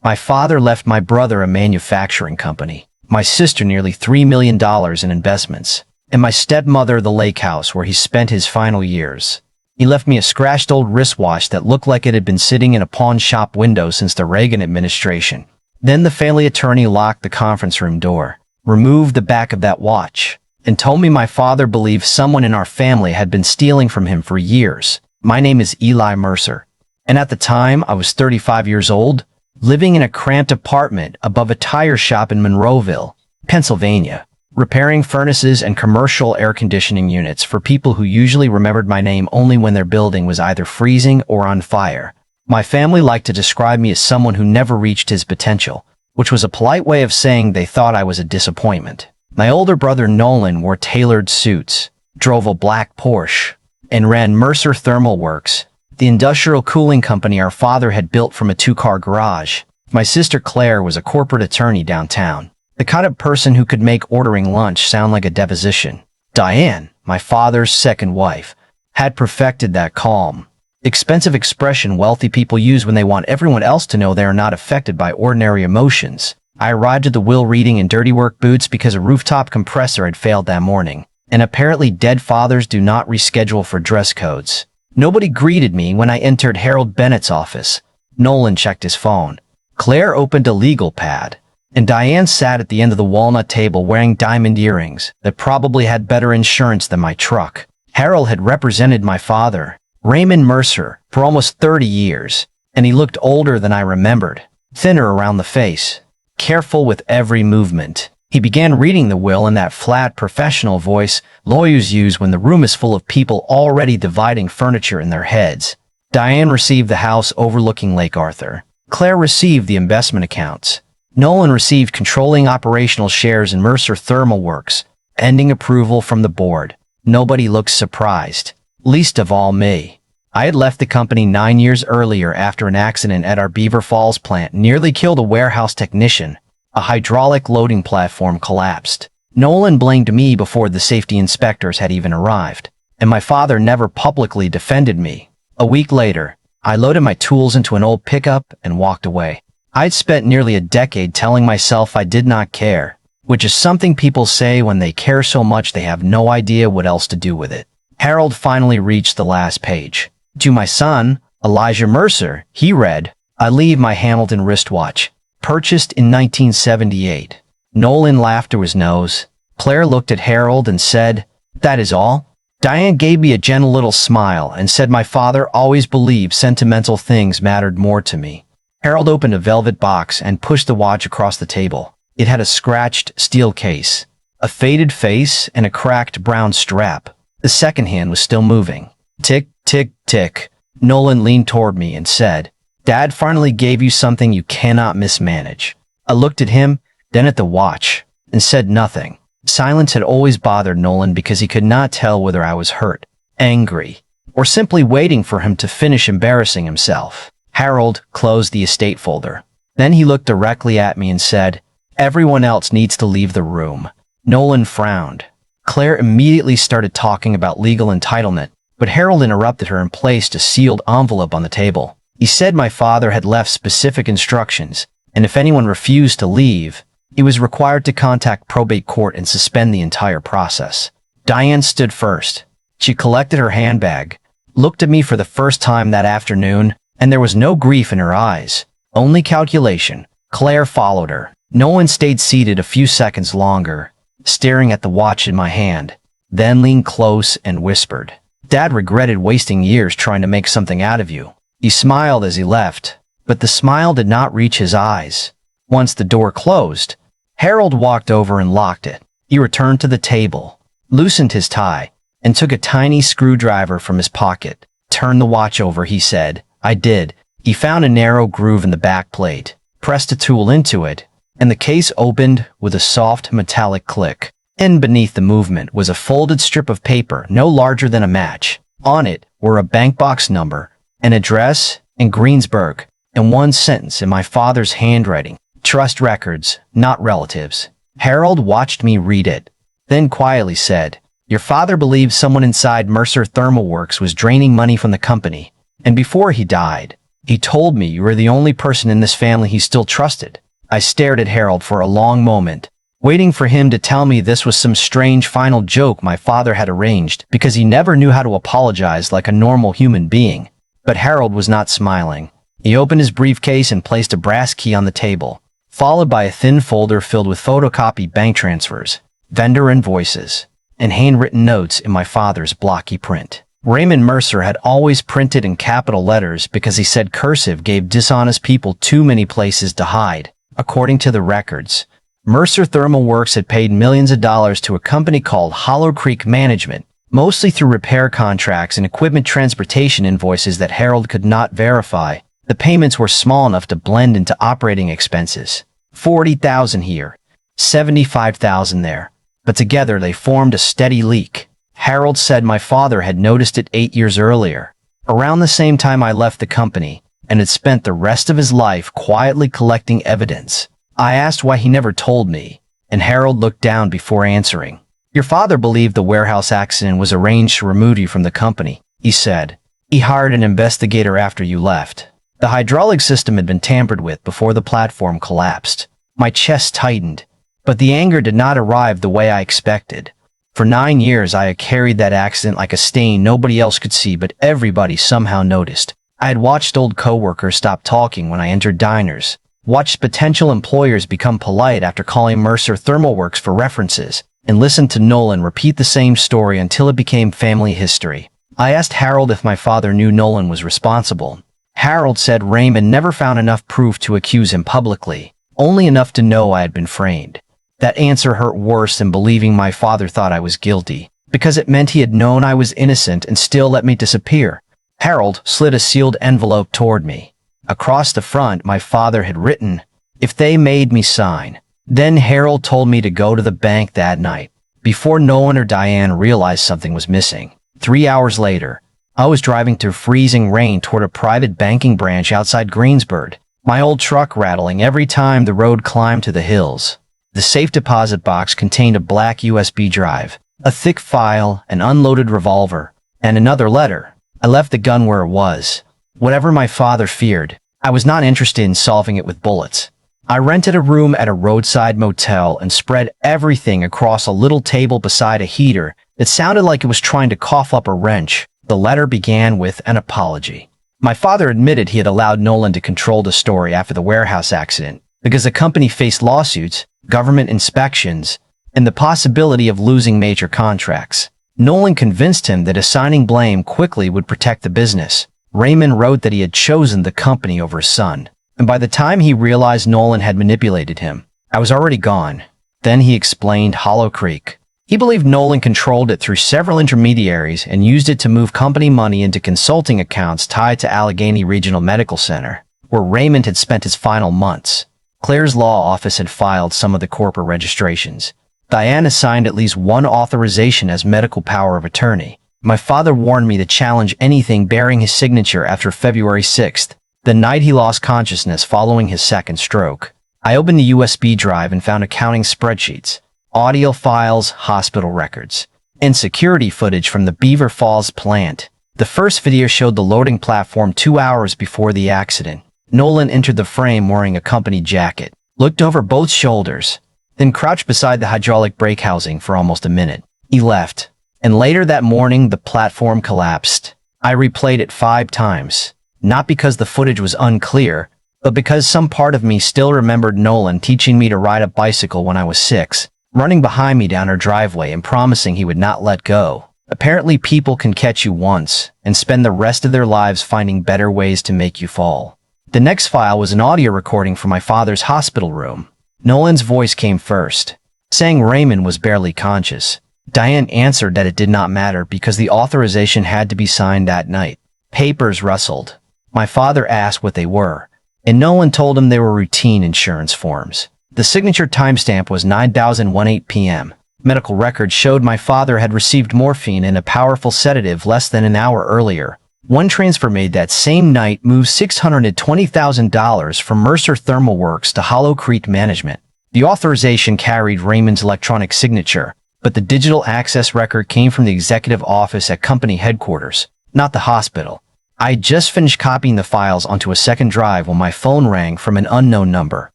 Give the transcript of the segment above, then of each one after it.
My father left my brother a manufacturing company, my sister nearly $3 million in investments, and my stepmother the lake house where he spent his final years. He left me a scratched old wristwatch that looked like it had been sitting in a pawn shop window since the Reagan administration. Then the family attorney locked the conference room door, removed the back of that watch, and told me my father believed someone in our family had been stealing from him for years. My name is Eli Mercer, and at the time I was 35 years old, living in a cramped apartment above a tire shop in Monroeville, Pennsylvania, repairing furnaces and commercial air conditioning units for people who usually remembered my name only when their building was either freezing or on fire. My family liked to describe me as someone who never reached his potential, which was a polite way of saying they thought I was a disappointment. My older brother Nolan wore tailored suits, drove a black Porsche, and ran Mercer Thermal Works, the industrial cooling company our father had built from a two-car garage. My sister Claire was a corporate attorney downtown, the kind of person who could make ordering lunch sound like a deposition. Diane, my father's second wife, had perfected that calm, expensive expression wealthy people use when they want everyone else to know they are not affected by ordinary emotions. I arrived at the will reading in dirty work boots because a rooftop compressor had failed that morning, and apparently dead fathers do not reschedule for dress codes. Nobody greeted me when I entered Harold Bennett's office. Nolan checked his phone. Claire opened a legal pad, and Diane sat at the end of the walnut table wearing diamond earrings that probably had better insurance than my truck. Harold had represented my father, Raymond Mercer, for almost 30 years, and he looked older than I remembered, thinner around the face, careful with every movement. He began reading the will in that flat, professional voice lawyers use when the room is full of people already dividing furniture in their heads. Diane received the house overlooking Lake Arthur. Claire received the investment accounts. Nolan received controlling operational shares in Mercer Thermal Works, pending approval from the board. Nobody looked surprised, least of all me. I had left the company 9 years earlier after an accident at our Beaver Falls plant nearly killed a warehouse technician. A hydraulic loading platform collapsed. Nolan blamed me before the safety inspectors had even arrived, and my father never publicly defended me. A week later, I loaded my tools into an old pickup and walked away. I'd spent nearly a decade telling myself I did not care, which is something people say when they care so much they have no idea what else to do with it. Harold finally reached the last page. To my son, Elijah Mercer, he read, "I leave my Hamilton wristwatch, purchased in 1978. Nolan laughed through his nose. Claire looked at Harold and said, "That is all?" Diane gave me a gentle little smile and said my father always believed sentimental things mattered more to me. Harold opened a velvet box and pushed the watch across the table. It had a scratched steel case, a faded face, and a cracked brown strap. The second hand was still moving. Tick, tick, tick. Nolan leaned toward me and said, "Dad finally gave you something you cannot mismanage." I looked at him, then at the watch, and said nothing. Silence had always bothered Nolan because he could not tell whether I was hurt, angry, or simply waiting for him to finish embarrassing himself. Harold closed the estate folder. Then he looked directly at me and said, "Everyone else needs to leave the room." Nolan frowned. Claire immediately started talking about legal entitlement, but Harold interrupted her and placed a sealed envelope on the table. He said my father had left specific instructions, and if anyone refused to leave, he was required to contact probate court and suspend the entire process. Diane stood first. She collected her handbag, looked at me for the first time that afternoon, and there was no grief in her eyes, only calculation. Claire followed her. Nolan stayed seated a few seconds longer, staring at the watch in my hand, then leaned close and whispered, "Dad regretted wasting years trying to make something out of you." He smiled as he left, but the smile did not reach his eyes. Once the door closed, Harold walked over and locked it. He returned to the table, loosened his tie, and took a tiny screwdriver from his pocket. "Turn the watch over," he said. I did. He found a narrow groove in the back plate, pressed a tool into it, and the case opened with a soft metallic click. In beneath the movement was a folded strip of paper no larger than a match. On it were a bank box number, an address in Greensburg, and one sentence in my father's handwriting: "Trust records, not relatives." Harold watched me read it, then quietly said, "Your father believed someone inside Mercer Thermal Works was draining money from the company, and before he died, He told me you were the only person in this family he still trusted. I stared at Harold for a long moment, waiting for him to tell me this was some strange final joke my father had arranged because he never knew how to apologize like a normal human being. But Harold was not smiling. He opened his briefcase and placed a brass key on the table, followed by a thin folder filled with photocopy bank transfers, vendor invoices, and handwritten notes in my father's blocky print. Raymond Mercer had always printed in capital letters because he said cursive gave dishonest people too many places to hide. According to the records, Mercer Thermal Works had paid millions of dollars to a company called Hollow Creek Management, mostly through repair contracts and equipment transportation invoices that Harold could not verify. The payments were small enough to blend into operating expenses. $40,000 here, $75,000 there. But together they formed a steady leak. Harold said my father had noticed it 8 years earlier, around the same time I left the company, and had spent the rest of his life quietly collecting evidence. I asked why he never told me, and Harold looked down before answering. Your father believed the warehouse accident was arranged to remove you from the company, he said. He hired an investigator after you left. The hydraulic system had been tampered with before the platform collapsed. My chest tightened, but the anger did not arrive the way I expected. For 9 years I had carried that accident like a stain nobody else could see, but everybody somehow noticed. I had watched old coworkers stop talking when I entered diners, watched potential employers become polite after calling Mercer Thermal Works for references, and listened to Nolan repeat the same story until it became family history. I asked Harold if my father knew Nolan was responsible. Harold said Raymond never found enough proof to accuse him publicly, only enough to know I had been framed. That answer hurt worse than believing my father thought I was guilty, because it meant he had known I was innocent and still let me disappear. Harold slid a sealed envelope toward me. Across the front, my father had written, "If they made me sign." Then Harold told me to go to the bank that night, before Nolan or Diane realized something was missing. 3 hours later, I was driving through freezing rain toward a private banking branch outside Greensburg, my old truck rattling every time the road climbed to the hills. The safe deposit box contained a black USB drive, a thick file, an unloaded revolver, and another letter. I left the gun where it was. Whatever my father feared, I was not interested in solving it with bullets. I rented a room at a roadside motel and spread everything across a little table beside a heater that sounded like it was trying to cough up a wrench. The letter began with an apology. My father admitted he had allowed Nolan to control the story after the warehouse accident because the company faced lawsuits, government inspections, and the possibility of losing major contracts. Nolan convinced him that assigning blame quickly would protect the business. Raymond wrote that he had chosen the company over his son, and by the time he realized Nolan had manipulated him, I was already gone. Then he explained Hollow Creek. He believed Nolan controlled it through several intermediaries and used it to move company money into consulting accounts tied to Allegheny Regional Medical Center, where Raymond had spent his final months. Claire's law office had filed some of the corporate registrations. Diane assigned at least one authorization as medical power of attorney. My father warned me to challenge anything bearing his signature after February 6th, the night he lost consciousness following his second stroke. I opened the USB drive and found accounting spreadsheets, audio files, hospital records, and security footage from the Beaver Falls plant. The first video showed the loading platform 2 hours before the accident. Nolan entered the frame wearing a company jacket, looked over both shoulders, then crouched beside the hydraulic brake housing for almost a minute. He left, and later that morning the platform collapsed. I replayed it 5 times, not because the footage was unclear, but because some part of me still remembered Nolan teaching me to ride a bicycle when I was 6, running behind me down our driveway and promising he would not let go. Apparently people can catch you once and spend the rest of their lives finding better ways to make you fall. The next file was an audio recording from my father's hospital room. Nolan's voice came first, saying Raymond was barely conscious. Diane answered that it did not matter because the authorization had to be signed that night. Papers rustled. My father asked what they were, and Nolan told him they were routine insurance forms. The signature timestamp was 9:08 p.m. Medical records showed my father had received morphine and a powerful sedative less than an hour earlier. One transfer made that same night moved $620,000 from Mercer Thermal Works to Hollow Creek Management. The authorization carried Raymond's electronic signature, but the digital access record came from the executive office at company headquarters, not the hospital. I just finished copying the files onto a second drive when my phone rang from an unknown number.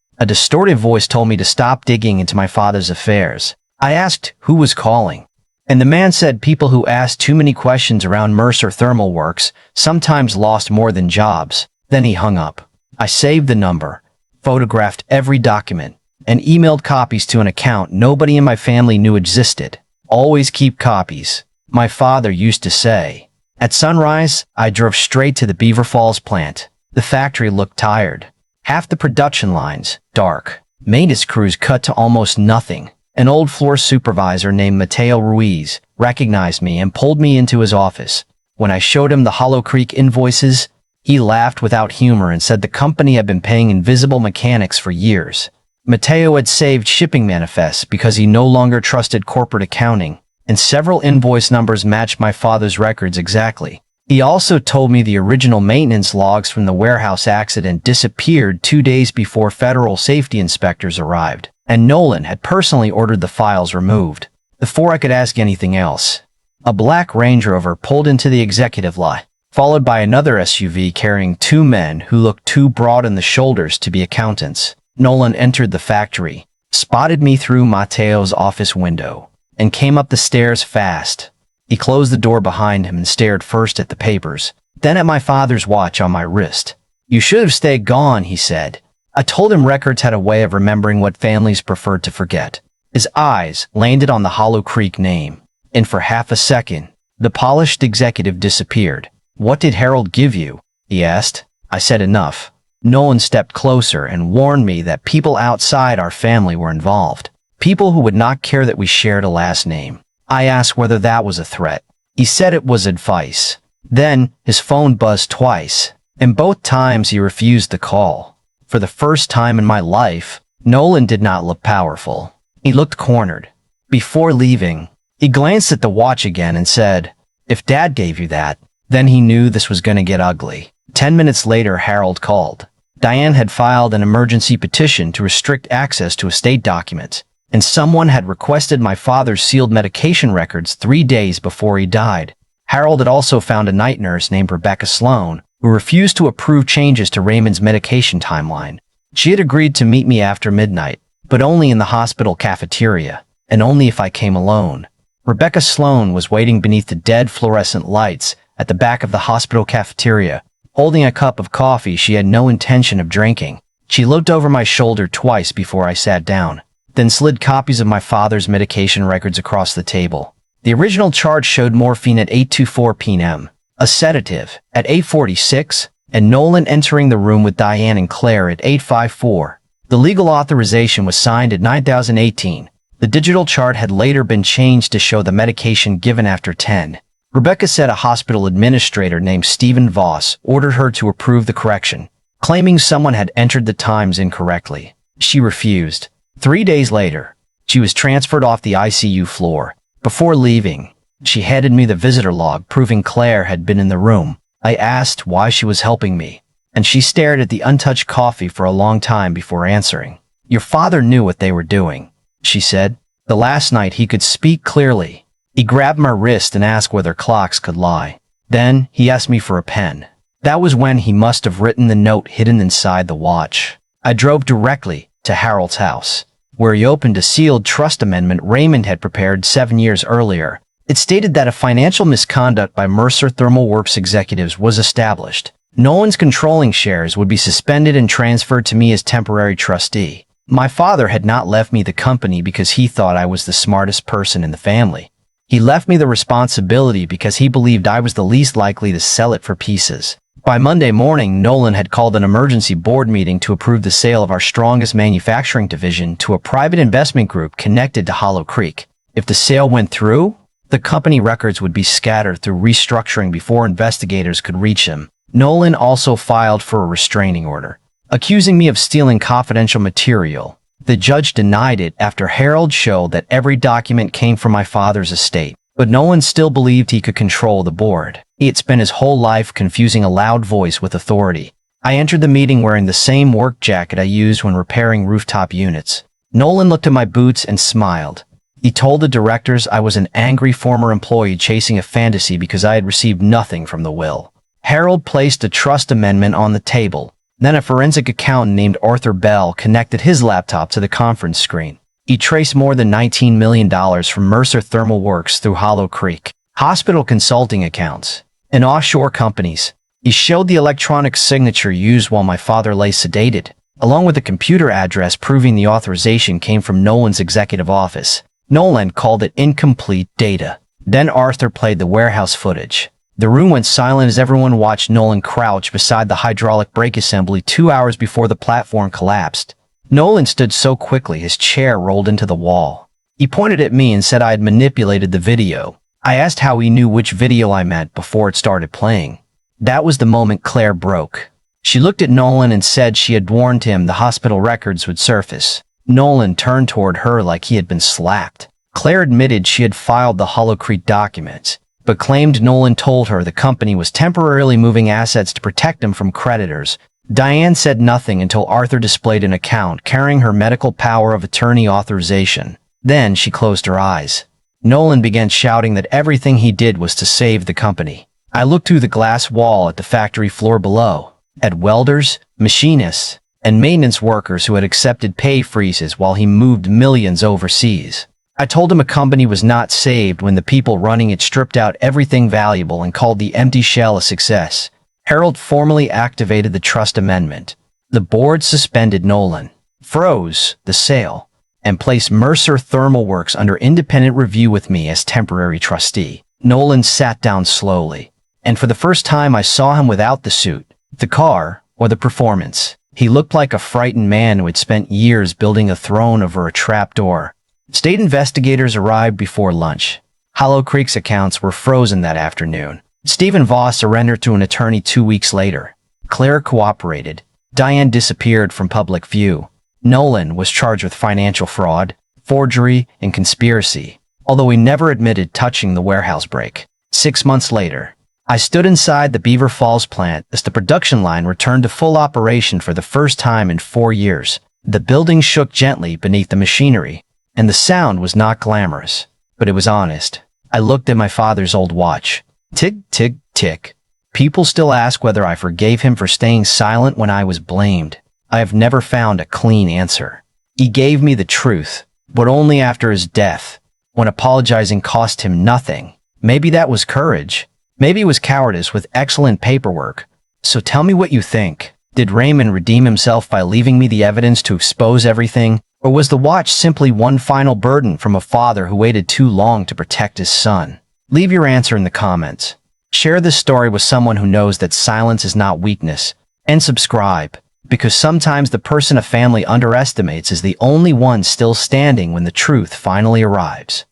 A distorted voice told me to stop digging into my father's affairs. I asked who was calling, and the man said people who asked too many questions around Mercer Thermal Works sometimes lost more than jobs. Then he hung up. I saved the number, photographed every document, and emailed copies to an account nobody in my family knew existed. Always keep copies, my father used to say. At sunrise, I drove straight to the Beaver Falls plant. The factory looked tired. Half the production lines, dark. Maintenance crews cut to almost nothing. An old floor supervisor named Mateo Ruiz recognized me and pulled me into his office. When I showed him the Hollow Creek invoices, he laughed without humor and said the company had been paying invisible mechanics for years. Mateo had saved shipping manifests because he no longer trusted corporate accounting, and several invoice numbers matched my father's records exactly. He also told me the original maintenance logs from the warehouse accident disappeared 2 days before federal safety inspectors arrived, and Nolan had personally ordered the files removed. Before I could ask anything else, a black Range Rover pulled into the executive lot, followed by another SUV carrying 2 men who looked too broad in the shoulders to be accountants. Nolan entered the factory, spotted me through Mateo's office window, and came up the stairs fast. He closed the door behind him and stared first at the papers, then at my father's watch on my wrist. "You should have stayed gone," he said. I told him records had a way of remembering what families preferred to forget. His eyes landed on the Hollow Creek name, and for half a second, the polished executive disappeared. "What did Harold give you?" he asked. I said enough. Nolan stepped closer and warned me that people outside our family were involved. People who would not care that we shared a last name. I asked whether that was a threat. He said it was advice. Then, his phone buzzed twice, and both times he refused the call. For the first time in my life, Nolan did not look powerful. He looked cornered. Before leaving, he glanced at the watch again and said, "If Dad gave you that," then he knew this was going to get ugly. 10 minutes later, Harold called. Diane had filed an emergency petition to restrict access to estate documents, and someone had requested my father's sealed medication records 3 days before he died. Harold had also found a night nurse named Rebecca Sloan, who refused to approve changes to Raymond's medication timeline. She had agreed to meet me after midnight, but only in the hospital cafeteria, and only if I came alone. Rebecca Sloan was waiting beneath the dead fluorescent lights at the back of the hospital cafeteria, holding a cup of coffee she had no intention of drinking. She looked over my shoulder twice before I sat down, then slid copies of my father's medication records across the table. The original chart showed morphine at 8:24 p.m., a sedative at 8:46, and Nolan entering the room with Diane and Claire at 8:54. The legal authorization was signed at 9,018. The digital chart had later been changed to show the medication given after 10. Rebecca said a hospital administrator named Stephen Voss ordered her to approve the correction, claiming someone had entered the times incorrectly. She refused. 3 days later, she was transferred off the ICU floor. Before leaving, she handed me the visitor log proving Claire had been in the room. I asked why she was helping me, and she stared at the untouched coffee for a long time before answering. "Your father knew what they were doing," she said. "The last night he could speak clearly. He grabbed my wrist and asked whether clocks could lie. Then he asked me for a pen. That was when he must have written the note hidden inside the watch." I drove directly to Harold's house, where he opened a sealed trust amendment Raymond had prepared 7 years earlier. It stated that a financial misconduct by Mercer Thermal Works executives was established. Nolan's controlling shares would be suspended and transferred to me as temporary trustee. My father had not left me the company because he thought I was the smartest person in the family. He left me the responsibility because he believed I was the least likely to sell it for pieces. By Monday morning, Nolan had called an emergency board meeting to approve the sale of our strongest manufacturing division to a private investment group connected to Hollow Creek. If the sale went through, the company records would be scattered through restructuring before investigators could reach them. Nolan also filed for a restraining order, accusing me of stealing confidential material. The judge denied it after Harold showed that every document came from my father's estate, but Nolan still believed he could control the board. He had spent his whole life confusing a loud voice with authority. I entered the meeting wearing the same work jacket I used when repairing rooftop units. Nolan looked at my boots and smiled. He told the directors I was an angry former employee chasing a fantasy because I had received nothing from the will. Harold placed a trust amendment on the table. Then a forensic accountant named Arthur Bell connected his laptop to the conference screen. He traced more than $19 million from Mercer Thermal Works through Hollow Creek, hospital consulting accounts, and offshore companies. He showed the electronic signature used while my father lay sedated, along with a computer address proving the authorization came from Nolan's executive office. Nolan called it incomplete data. Then Arthur played the warehouse footage. The room went silent as everyone watched Nolan crouch beside the hydraulic brake assembly 2 hours before the platform collapsed. Nolan stood so quickly his chair rolled into the wall. He pointed at me and said I had manipulated the video. I asked how he knew which video I meant before it started playing. That was the moment Claire broke. She looked at Nolan and said she had warned him the hospital records would surface. Nolan turned toward her like he had been slapped. Claire admitted she had filed the Hollow Creek documents, but claimed Nolan told her the company was temporarily moving assets to protect him from creditors. Diane said nothing until Arthur displayed an account carrying her medical power of attorney authorization. Then she closed her eyes. Nolan began shouting that everything he did was to save the company. I looked through the glass wall at the factory floor below, at welders, machinists, and maintenance workers who had accepted pay freezes while he moved millions overseas. I told him a company was not saved when the people running it stripped out everything valuable and called the empty shell a success. Harold formally activated the trust amendment. The board suspended Nolan, froze the sale, and placed Mercer Thermal Works under independent review with me as temporary trustee. Nolan sat down slowly, and for the first time I saw him without the suit, the car, or the performance. He looked like a frightened man who had spent years building a throne over a trapdoor. State investigators arrived before lunch. Hollow Creek's accounts were frozen that afternoon. Stephen Voss surrendered to an attorney 2 weeks later. Claire cooperated. Diane disappeared from public view. Nolan was charged with financial fraud, forgery, and conspiracy, although he never admitted touching the warehouse brake. 6 months later, I stood inside the Beaver Falls plant as the production line returned to full operation for the first time in 4 years. The building shook gently beneath the machinery, and the sound was not glamorous, but it was honest. I looked at my father's old watch. Tick, tick, tick. People still ask whether I forgave him for staying silent when I was blamed. I have never found a clean answer. He gave me the truth, but only after his death, when apologizing cost him nothing. Maybe that was courage. Maybe it was cowardice with excellent paperwork. So tell me what you think. Did Raymond redeem himself by leaving me the evidence to expose everything? Or was the watch simply one final burden from a father who waited too long to protect his son? Leave your answer in the comments. Share this story with someone who knows that silence is not weakness. And subscribe, because sometimes the person a family underestimates is the only one still standing when the truth finally arrives.